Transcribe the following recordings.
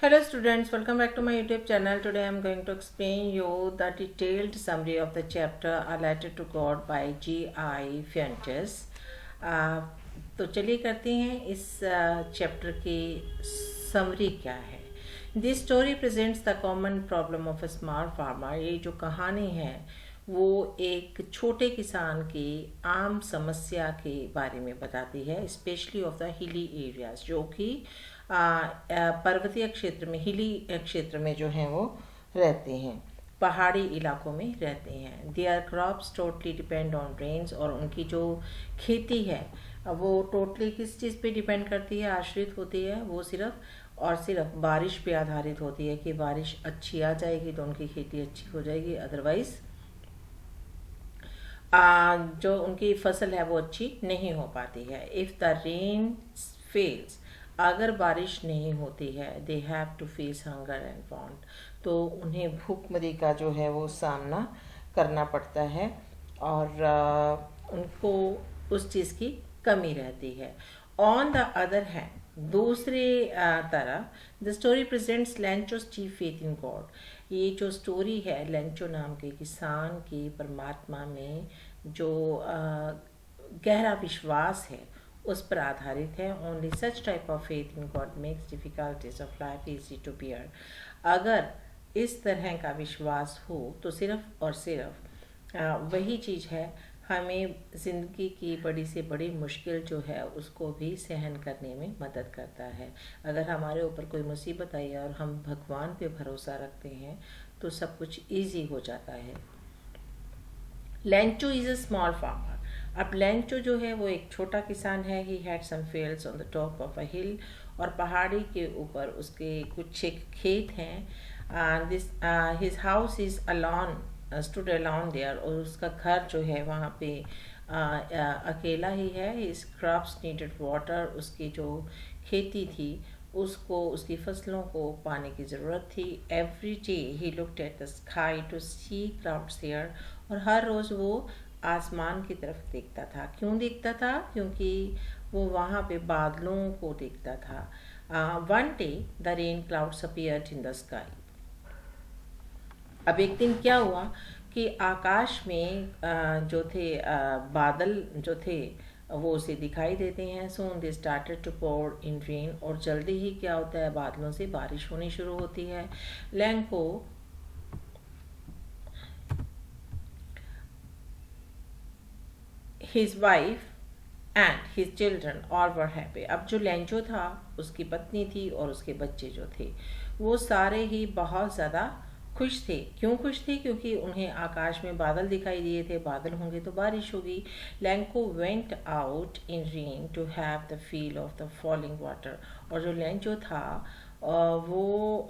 Hello students, welcome back to my YouTube channel. Today I am going to explain you the detailed summary of the chapter A Letter to God by G.I. Fuentes. uh, तो चलिए करते हैं इस chapter की summary क्या है। This story presents the common problem of a small farmer. ये जो कहानी है वो एक छोटे किसान की आम समस्या के बारे में बताती है, specially of the hilly areas, जो कि पर्वतीय क्षेत्र में, हिली क्षेत्र में जो हैं वो रहते हैं, पहाड़ी इलाकों में रहते हैं। Their crops totally depend on rains, और उनकी जो खेती है वो टोटली किस चीज़ पे डिपेंड करती है, आश्रित होती है, वो सिर्फ और सिर्फ बारिश पे आधारित होती है कि बारिश अच्छी आ जाएगी तो उनकी खेती अच्छी हो जाएगी, अदरवाइज जो उनकी फसल है वो अच्छी नहीं हो पाती है। इफ़ द रेन फेल्स, अगर बारिश नहीं होती है, they have to face hunger and want, तो उन्हें भूखमरी का जो है वो सामना करना पड़ता है और उनको उस चीज़ की कमी रहती है। ऑन द अदर हैंड, दूसरे तरफ, the story presents Lencho's chief faith in God. ये जो स्टोरी है लेंचो नाम के किसान की परमात्मा में जो गहरा विश्वास है उस पर आधारित है। Only such type of faith in God makes difficulties of life easy to bear. अगर इस तरह का विश्वास हो तो सिर्फ और सिर्फ वही चीज़ है हमें ज़िंदगी की बड़ी से बड़ी मुश्किल जो है उसको भी सहन करने में मदद करता है। अगर हमारे ऊपर कोई मुसीबत आई है और हम भगवान पे भरोसा रखते हैं तो सब कुछ इजी हो जाता है। Lencho is a small farmer. अब लेंचो जो है वो एक छोटा किसान है। He had some fields on the top of a hill, और पहाड़ी के ऊपर उसके कुछ एक खेत हैं। This his house is alone stood alone there, और उसका घर जो है वहाँ पे अकेला ही है। हिज क्रॉप्स नीडेड वाटर, उसकी जो खेती थी उसको, उसकी फसलों को पानी की ज़रूरत थी। Every day he looked at the sky to see clouds there, और हर रोज़ वो आसमान की तरफ देखता था। क्यों देखता था? क्योंकि वो वहाँ पे बादलों को देखता था। One day the rain clouds appeared in the sky. अब एक दिन क्या हुआ कि आकाश में जो थे बादल जो थे वो उसे दिखाई देते हैं। Soon they started to pour in rain, और जल्दी ही क्या होता है, बादलों से बारिश होनी शुरू होती है। लैंग को his wife and his children all were happy. अब जो लेंचो था, उसकी पत्नी थी और उसके बच्चे जो थे वो सारे ही बहुत ज़्यादा खुश थे। क्यों खुश थे? क्योंकि उन्हें आकाश में बादल दिखाई दिए थे, बादल होंगे तो बारिश होगी। Lencho went out in rain to have the feel of the falling water, और जो लेंचो था वो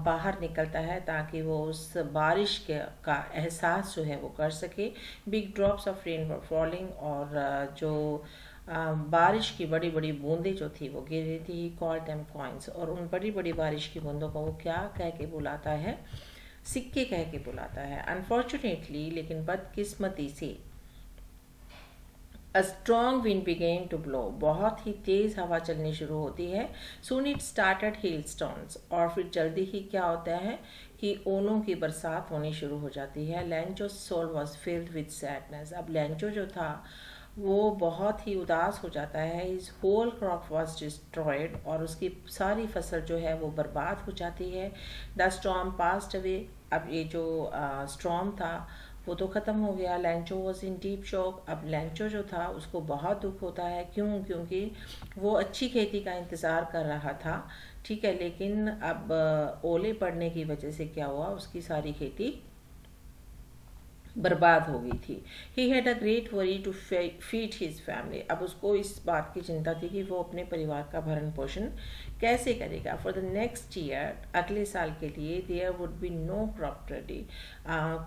बाहर निकलता है ताकि वो उस बारिश के का एहसास जो है वो कर सके। Big drops of rain were falling, और जो बारिश की बड़ी बड़ी बूंदें जो थी वो गिर रही थी। कॉल्ड देम कॉइन्स, और उन बड़ी बड़ी बारिश की बूंदों को वो क्या कह के बुलाता है? सिक्के कह के बुलाता है। अनफॉर्चुनेटली, लेकिन बदकिस्मती से, a strong wind began to blow, बहुत ही तेज़ हवा चलनी शुरू होती है। Soon it started hailstones, और फिर जल्दी ही क्या होता है कि ओलों की बरसात होनी शुरू हो जाती है। Lencho soul was filled with sadness. अब लेंचो जो था वो बहुत ही उदास हो जाता है। His whole crop was destroyed, और उसकी सारी फसल जो है वो बर्बाद हो जाती है। The storm passed away. अब ये जो स्टॉर्म था वो तो ख़त्म हो गया। Lencho was in deep shock. अब लेंचो जो था उसको बहुत दुख होता है। क्यों? क्योंकि वो अच्छी खेती का इंतज़ार कर रहा था, ठीक है, लेकिन अब ओले पड़ने की वजह से क्या हुआ, उसकी सारी खेती बर्बाद हो गई थी। He had a great worry to feed his family. अब उसको इस बात की चिंता थी कि वो अपने परिवार का भरण पोषण कैसे करेगा। फॉर द नेक्स्ट ईयर, अगले साल के लिए, there would be no crop ready.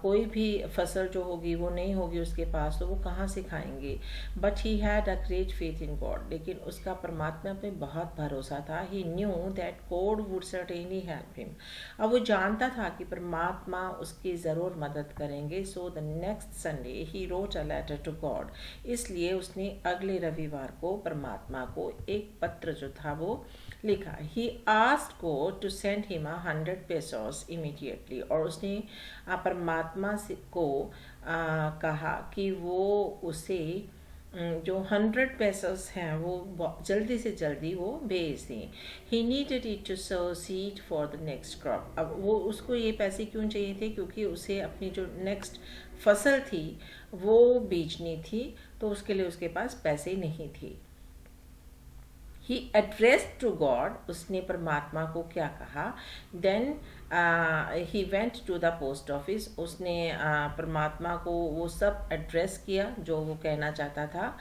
कोई भी फसल जो होगी वो नहीं होगी उसके पास, तो वो कहाँ से खाएंगे। But he had a great faith in God, लेकिन उसका परमात्मा पे बहुत भरोसा था। He knew that God would certainly help him. अब वो जानता था कि परमात्मा उसकी ज़रूर मदद करेंगे। So the next Sunday he wrote a letter to God. इसलिए उसने अगले रविवार को परमात्मा को एक पत्र जो था वो लिखा he asked God to send him 100 pesos immediately, और उसने परमात्मा से को कहा कि वो उसे जो 100 pesos हैं वो जल्दी से जल्दी वो भेज दें. He needed it to sow seed for the next crop. अब वो उसको ये पैसे क्यों चाहिए थे, क्योंकि उसे अपनी जो नेक्स्ट फसल थी वो बीजनी थी, तो उसके लिए उसके पास पैसे नहीं थे. ही एड्रेस्ड टू गॉड, उसने परमात्मा को क्या कहा. Then he went to the post office, उसने परमात्मा को वो सब एड्रेस किया जो वो कहना चाहता था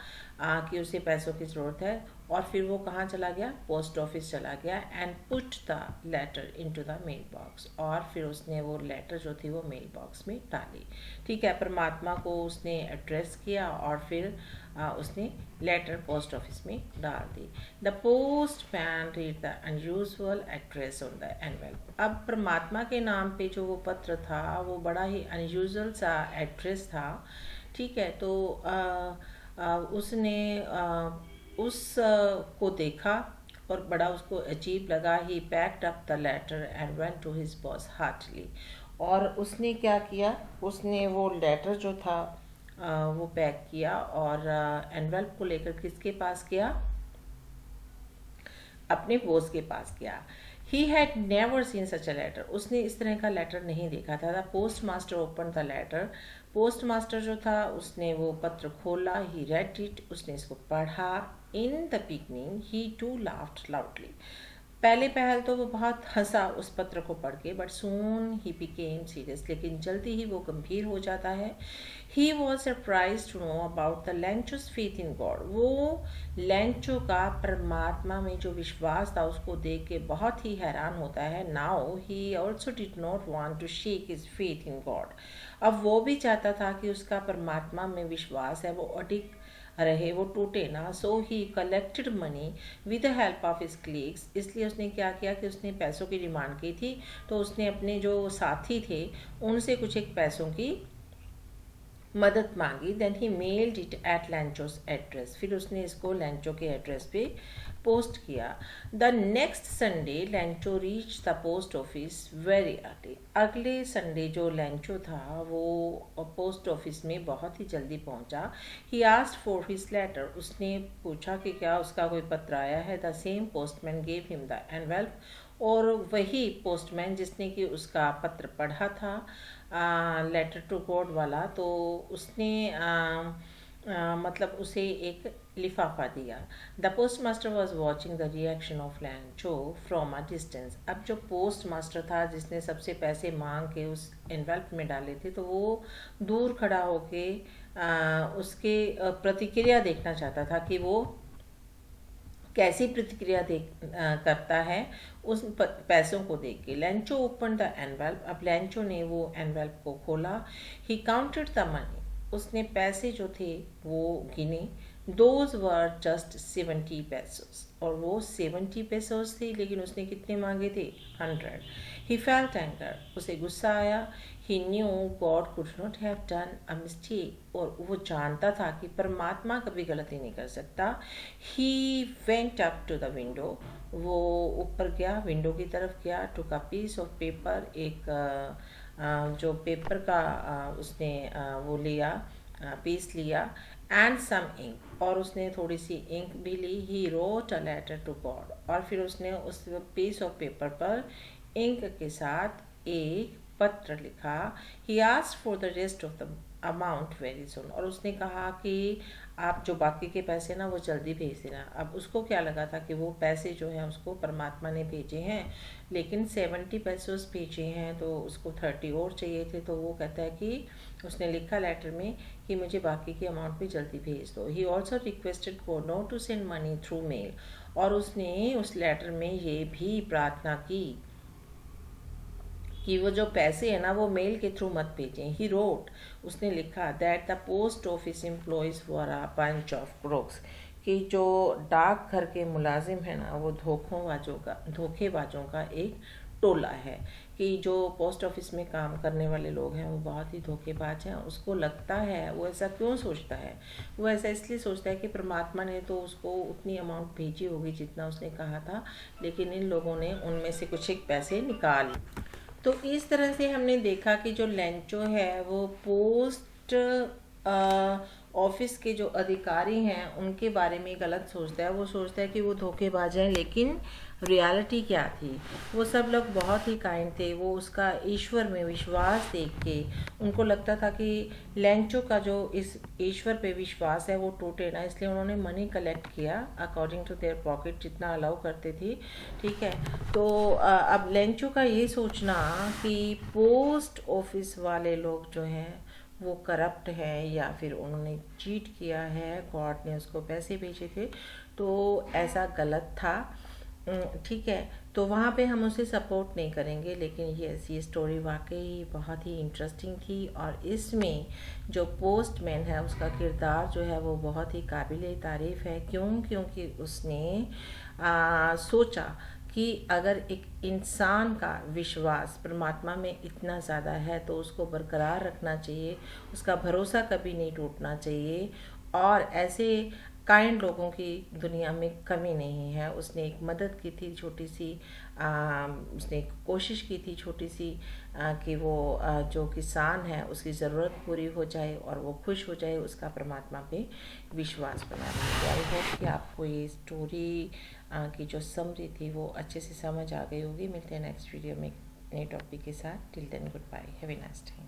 कि उसे पैसों की ज़रूरत है. और फिर वो कहाँ चला गया, पोस्ट ऑफिस चला गया. And put the letter into the mailbox, और फिर उसने वो लेटर जो थी वो मेल बॉक्स में डाली. ठीक है, परमात्मा को उसने एड्रेस किया और फिर उसने लेटर पोस्ट ऑफिस में डाल दी. The postman read the unusual address on the envelope. अब परमात्मा के नाम पे जो वो पत्र था वो बड़ा ही अनयूजुअल सा एड्रेस था. ठीक है, तो उसने उस को देखा और बड़ा उसको अजीब लगा. He packed up the letter and went to his boss heartily. और उसने क्या किया, उसने वो लेटर जो था वो पैक किया और एनवेल्प को लेकर किसके पास गया, अपने बॉस के पास गया. He had never seen such a letter, उसने इस तरह का लेटर नहीं देखा था. The postmaster open the letter, postmaster जो था उसने वो पत्र खोला. ही रेड इट, उसने इसको पढ़ा. In the beginning he too laughed loudly, पहले पहल तो वो बहुत हंसा उस पत्र को पढ़ के, but soon he became serious, लेकिन जल्दी ही वो गंभीर हो जाता है. He was surprise to know about the Lencho's faith in God, वो लेंचो का परमात्मा में जो विश्वास था उसको देख के बहुत ही हैरान होता है. Now he also did not want to shake his faith in God, अब वो भी चाहता था कि उसका परमात्मा में विश्वास है वो अडिग रहे, वो टूटे ना. So he collected money with the help of his colleagues, इसलिए उसने क्या किया कि उसने पैसों की डिमांड की थी, तो उसने अपने जो साथी थे उनसे कुछ एक पैसों की मदद मांगी. Then he mailed it at Lencho's address, फिर उसने इसको लैंचो के एड्रेस पे पोस्ट किया. The next Sunday Lencho reach the post office very early, अगले संडे जो लैंचो था वो पोस्ट ऑफिस में बहुत ही जल्दी पहुंचा. He asked for his letter, उसने पूछा कि क्या उसका कोई पत्र आया है. The same postman gave him the envelope, और वही पोस्टमैन जिसने कि उसका पत्र पढ़ा था लेटर टू गॉड वाला, तो उसने मतलब उसे एक लिफाफा दिया. The post master was watching the reaction of लैंचो from a distance, अब जो पोस्ट मास्टर था जिसने सबसे पैसे मांग के उस एनवेल्प में डाले थे, तो वो दूर खड़ा होके उसके प्रतिक्रिया देखना चाहता था कि वो कैसी प्रतिक्रिया करता है उस पैसों को देख के. लैंचो ओपन द एनवेल्प, अब लैंचो ने वो एनवेल्प को खोला. ही काउंटेड द मनी, उसने पैसे जो थे वो गिने. दोज वर जस्ट 70 pesos, और वो 70 pesos थे, लेकिन उसने कितने मांगे थे, 100. ही फेल्ट एंगर, उसे गुस्सा आया. He knew God could not have done a mistake, और वो जानता था कि परमात्मा कभी गलती नहीं कर सकता. He went up to the window, वो ऊपर गया, विंडो की तरफ गया. Took a piece of paper, एक जो पेपर का उसने वो लिया, पीस लिया. एंड सम इंक, और उसने थोड़ी सी इंक भी ली. He wrote a letter to God, और फिर उसने उस पीस ऑफ पेपर पर इंक के साथ एक पत्र लिखा. He asked for the rest of the amount very soon, और उसने कहा कि आप जो बाकी के पैसे ना वो जल्दी भेज देना. अब उसको क्या लगा था कि वो पैसे जो हैं उसको परमात्मा ने भेजे हैं, लेकिन 70 pesos भेजे हैं, तो उसको 30 और चाहिए थे. तो वो कहता है कि उसने लिखा लेटर में कि मुझे बाकी की अमाउंट भी जल्दी भेज दो. He also requested God not to send money through mail, और उसने उस लेटर में ये भी प्रार्थना की कि वो जो पैसे हैं ना वो मेल के थ्रू मत भेजें. ही रोट, उसने लिखा that the post office employees were a bunch of crooks, कि जो डाक घर के मुलाजिम हैं ना वो धोखेबाजों का एक टोला है कि जो पोस्ट ऑफिस में काम करने वाले लोग हैं वो बहुत ही धोखेबाज हैं। उसको लगता है, वो ऐसा क्यों सोचता है, वो ऐसा इसलिए सोचता है कि परमात्मा ने तो उसको उतनी अमाउंट भेजी होगी जितना उसने कहा था, लेकिन इन लोगों ने उनमें से कुछ एक पैसे निकाल। तो इस तरह से हमने देखा कि जो लेंचो है वो पोस्ट ऑफिस के जो अधिकारी हैं उनके बारे में गलत सोचता है। वो सोचता है कि वो धोखेबाज हैं, लेकिन रियलिटी क्या थी, वो सब लोग बहुत ही काइंड थे। वो उसका ईश्वर में विश्वास देख के उनको लगता था कि लेंचो का जो इस ईश्वर पे विश्वास है वो टूटे ना, इसलिए उन्होंने मनी कलेक्ट किया अकॉर्डिंग टू देयर पॉकेट, जितना अलाउ करते थे। ठीक है, तो अब लेंचो का ये सोचना कि पोस्ट ऑफिस वाले लोग जो हैं वो करप्ट है या फिर उन्होंने चीट किया है, गॉड ने उसको पैसे भेजे थे, तो ऐसा गलत था। ठीक है, तो वहाँ पे हम उसे सपोर्ट नहीं करेंगे, लेकिन ये स्टोरी वाकई बहुत ही इंटरेस्टिंग थी। और इसमें जो पोस्टमैन है उसका किरदार जो है वो बहुत ही काबिल तारीफ़ है। क्योंकि उसने सोचा कि अगर एक इंसान का विश्वास परमात्मा में इतना ज़्यादा है तो उसको बरकरार रखना चाहिए, उसका भरोसा कभी नहीं टूटना चाहिए। और ऐसे काइंड लोगों की दुनिया में कमी नहीं है। उसने एक मदद की थी छोटी सी, उसने एक कोशिश की थी छोटी सी, कि वो जो किसान है उसकी ज़रूरत पूरी हो जाए और वो खुश हो जाए, उसका परमात्मा पे विश्वास बना रही है। आई होप कि आपको ये स्टोरी की जो समरी थी वो अच्छे से समझ आ गई होगी। मिलते हैं नेक्स्ट वीडियो में नए टॉपिक के साथ। Till then goodbye, have a nice time.